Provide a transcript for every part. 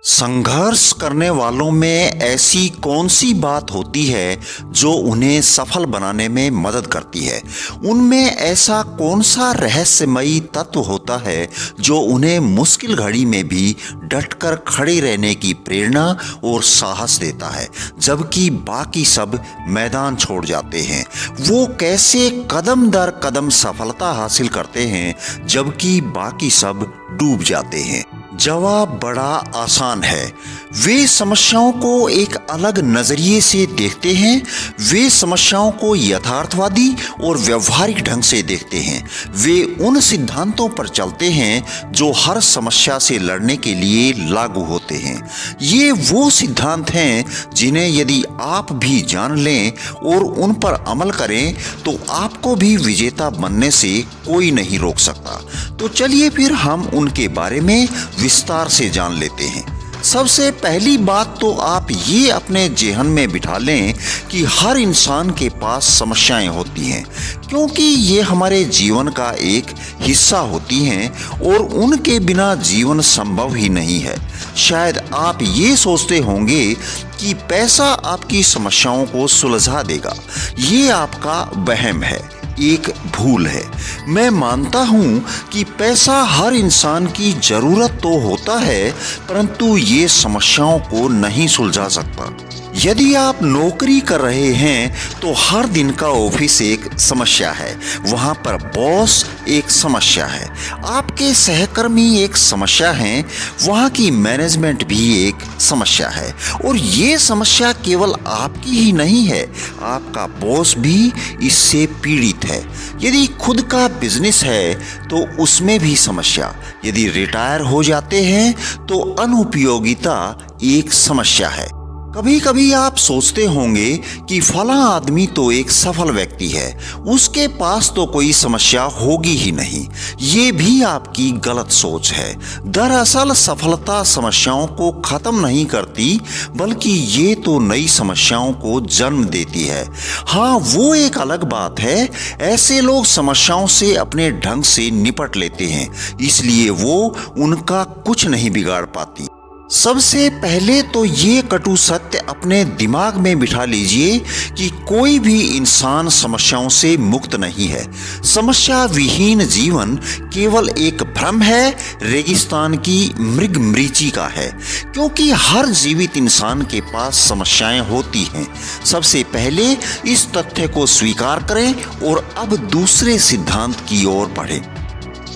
संघर्ष करने वालों में ऐसी कौन सी बात होती है जो उन्हें सफल बनाने में मदद करती है? उनमें ऐसा कौन सा रहस्यमयी तत्व होता है जो उन्हें मुश्किल घड़ी में भी डटकर खड़े रहने की प्रेरणा और साहस देता है, जबकि बाकी सब मैदान छोड़ जाते हैं? वो कैसे कदम दर कदम सफलता हासिल करते हैं जबकि बाकी सब डूब जाते हैं? जवाब बड़ा आसान है। वे समस्याओं को एक अलग नजरिए से देखते हैं। वे समस्याओं को यथार्थवादी और व्यवहारिक ढंग से देखते हैं। वे उन सिद्धांतों पर चलते हैं जो हर समस्या से लड़ने के लिए लागू होते हैं। ये वो सिद्धांत हैं जिन्हें यदि आप भी जान लें और उन पर अमल करें तो आपको भी विजेता बनने से कोई नहीं रोक सकता। तो चलिए फिर हम उनके बारे में विस्तार से जान लेते हैं। सबसे पहली बात तो आप ये अपने जेहन में बिठा लें कि हर इंसान के पास समस्याएं होती हैं, क्योंकि ये हमारे जीवन का एक हिस्सा होती हैं और उनके बिना जीवन संभव ही नहीं है। शायद आप ये सोचते होंगे कि पैसा आपकी समस्याओं को सुलझा देगा। ये आपका वहम है, एक भूल है। मैं मानता हूं कि पैसा हर इंसान की जरूरत तो होता है, परंतु ये समस्याओं को नहीं सुलझा सकता। यदि आप नौकरी कर रहे हैं तो हर दिन का ऑफिस एक समस्या है, वहां पर बॉस एक समस्या है, आपके सहकर्मी एक समस्या है, वहां की मैनेजमेंट भी एक समस्या है। और ये समस्या केवल आपकी ही नहीं है, आपका बॉस भी इससे पीड़ित है। यदि खुद का बिजनेस है तो उसमें भी समस्या। यदि रिटायर हो जाते हैं तो अनुपयोगिता एक समस्या है। कभी कभी आप सोचते होंगे कि फला आदमी तो एक सफल व्यक्ति है, उसके पास तो कोई समस्या होगी ही नहीं। ये भी आपकी गलत सोच है। दरअसल सफलता समस्याओं को खत्म नहीं करती, बल्कि ये तो नई समस्याओं को जन्म देती है। हाँ, वो एक अलग बात है। ऐसे लोग समस्याओं से अपने ढंग से निपट लेते हैं, इसलिए वो उनका कुछ नहीं बिगाड़ पाती। सबसे पहले तो ये कटु सत्य अपने दिमाग में बिठा लीजिए कि कोई भी इंसान समस्याओं से मुक्त नहीं है। समस्या विहीन जीवन केवल एक भ्रम है, रेगिस्तान की मृग मरीचिका है, क्योंकि हर जीवित इंसान के पास समस्याएं होती हैं। सबसे पहले इस तथ्य को स्वीकार करें और अब दूसरे सिद्धांत की ओर बढ़ें।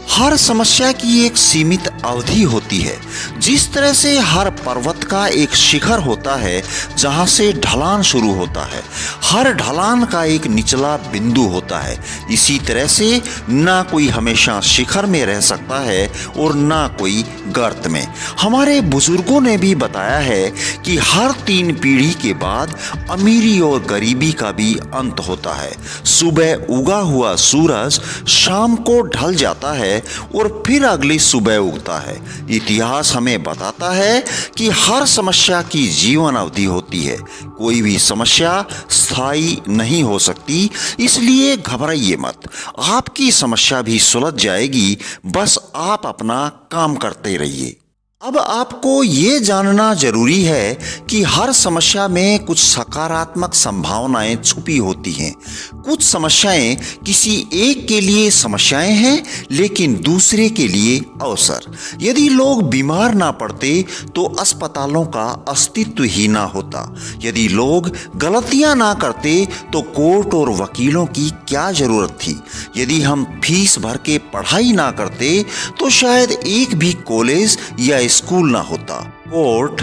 हर समस्या की एक सीमित अवधि होती है। जिस तरह से हर पर्वत का एक शिखर होता है जहां से ढलान शुरू होता है, हर ढलान का एक निचला बिंदु होता है। इसी तरह से ना कोई हमेशा शिखर में रह सकता है और ना कोई गर्त में। हमारे बुजुर्गों ने भी बताया है कि हर 3 पीढ़ी के बाद अमीरी और गरीबी का भी अंत होता है। सुबह उगा हुआ सूरज शाम को ढल जाता है और फिर अगली सुबह उगता है। इतिहास हमें बताता है कि हर समस्या की जीवन अवधि होती है। कोई भी समस्या स्थायी नहीं हो सकती, इसलिए घबराइए मत। आपकी समस्या भी सुलझ जाएगी, बस आप अपना काम करते रहिए। अब आपको ये जानना जरूरी है कि हर समस्या में कुछ सकारात्मक संभावनाएं छुपी होती हैं। कुछ समस्याएं किसी एक के लिए समस्याएं हैं, लेकिन दूसरे के लिए अवसर। यदि लोग बीमार ना पड़ते तो अस्पतालों का अस्तित्व ही ना होता। यदि लोग गलतियां ना करते तो कोर्ट और वकीलों की क्या जरूरत थी। यदि हम फीस भर के पढ़ाई ना करते तो शायद एक भी कॉलेज या स्कूल ना होता। कोर्ट,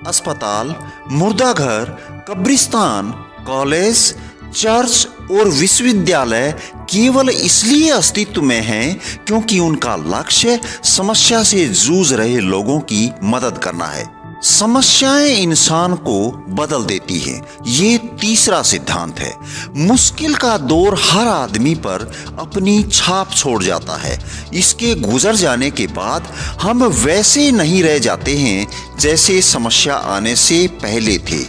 अस्पताल, मुर्दाघर, कब्रिस्तान, कॉलेज, चर्च और विश्वविद्यालय केवल इसलिए अस्तित्व में हैं क्योंकि उनका लक्ष्य समस्या से जूझ रहे लोगों की मदद करना है। समस्याएं इंसान को बदल देती हैं, ये तीसरा सिद्धांत है। मुश्किल का दौर हर आदमी पर अपनी छाप छोड़ जाता है। इसके गुजर जाने के बाद हम वैसे नहीं रह जाते हैं जैसे समस्या आने से पहले थे।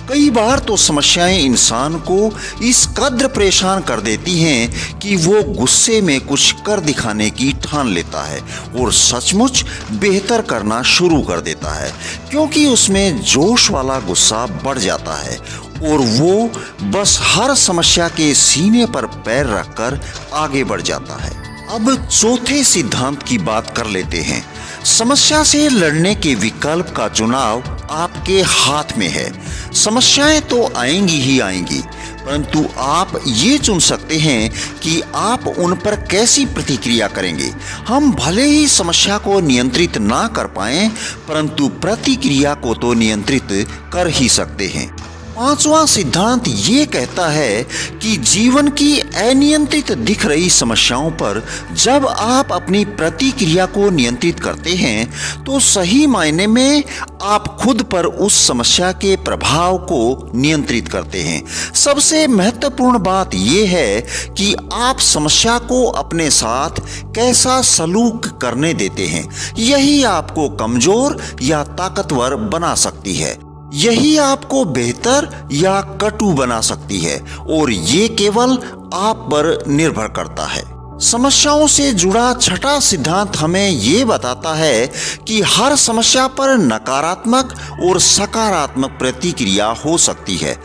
कई बार तो समस्याएं इंसान को इस कद्र परेशान कर देती हैं कि वो गुस्से में कुछ कर दिखाने की ठान लेता है और सचमुच बेहतर करना शुरू कर देता है, क्योंकि उसमें जोश वाला गुस्सा बढ़ जाता है और वो बस हर समस्या के सीने पर पैर रखकर आगे बढ़ जाता है। अब चौथे सिद्धांत की बात कर लेते हैं। समस्या से लड़ने के विकल्प का चुनाव आपके हाथ में है। समस्याएं तो आएंगी ही आएंगी, परंतु आप ये चुन सकते हैं कि आप उन पर कैसी प्रतिक्रिया करेंगे। हम भले ही समस्या को नियंत्रित ना कर पाएं, परंतु प्रतिक्रिया को तो नियंत्रित कर ही सकते हैं। पांचवा सिद्धांत ये कहता है कि जीवन की अनियंत्रित दिख रही समस्याओं पर जब आप अपनी प्रतिक्रिया को नियंत्रित करते हैं तो सही मायने में आप खुद पर उस समस्या के प्रभाव को नियंत्रित करते हैं। सबसे महत्वपूर्ण बात यह है कि आप समस्या को अपने साथ कैसा सलूक करने देते हैं। यही आपको कमजोर या ताकतवर बना सकती है। यही आपको बेहतर या कटु बना सकती है और ये केवल आप पर निर्भर करता है। समस्याओं से जुड़ा छठा सिद्धांत हमें ये बताता है कि हर समस्या पर नकारात्मक और सकारात्मक प्रतिक्रिया हो सकती है।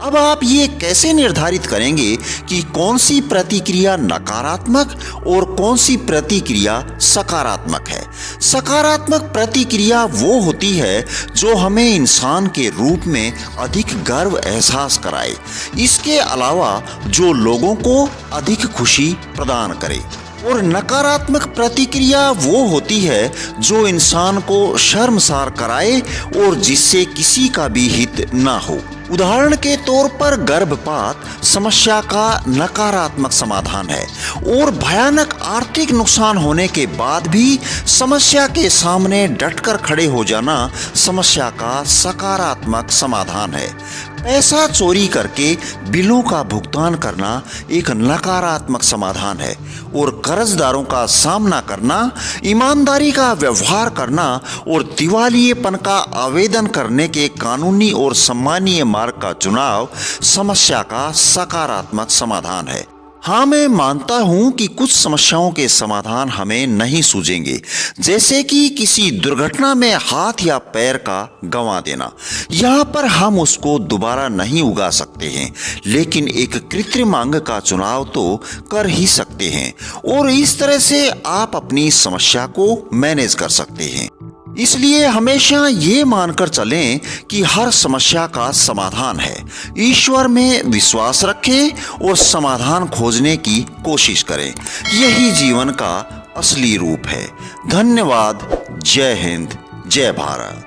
अब आप ये कैसे निर्धारित करेंगे कि कौन सी प्रतिक्रिया नकारात्मक और कौन सी प्रतिक्रिया सकारात्मक है? सकारात्मक प्रतिक्रिया वो होती है जो हमें इंसान के रूप में अधिक गर्व एहसास कराए, इसके अलावा जो लोगों को अधिक खुशी प्रदान करे। और नकारात्मक प्रतिक्रिया वो होती है जो इंसान को शर्मसार कराए और जिससे किसी का भी हित ना हो। उदाहरण के तौर पर गर्भपात समस्या का नकारात्मक समाधान है और भयानक आर्थिक नुकसान होने के बाद भी समस्या के सामने डटकर खड़े हो जाना समस्या का सकारात्मक समाधान है। पैसा चोरी करके बिलों का भुगतान करना एक नकारात्मक समाधान है और कर्जदारों का सामना करना, ईमानदारी का व्यवहार करना और दिवालियेपन का आवेदन करने के कानूनी और सम्मानीय मार्ग का चुनाव समस्या का सकारात्मक समाधान है। हाँ, मैं मानता हूँ कि कुछ समस्याओं के समाधान हमें नहीं सूझेंगे, जैसे कि किसी दुर्घटना में हाथ या पैर का गंवा देना। यहाँ पर हम उसको दोबारा नहीं उगा सकते हैं, लेकिन एक कृत्रिम अंग का चुनाव तो कर ही सकते हैं और इस तरह से आप अपनी समस्या को मैनेज कर सकते हैं। इसलिए हमेशा ये मानकर चलें कि हर समस्या का समाधान है। ईश्वर में विश्वास रखें और समाधान खोजने की कोशिश करें। यही जीवन का असली रूप है। धन्यवाद। जय हिंद, जय भारत।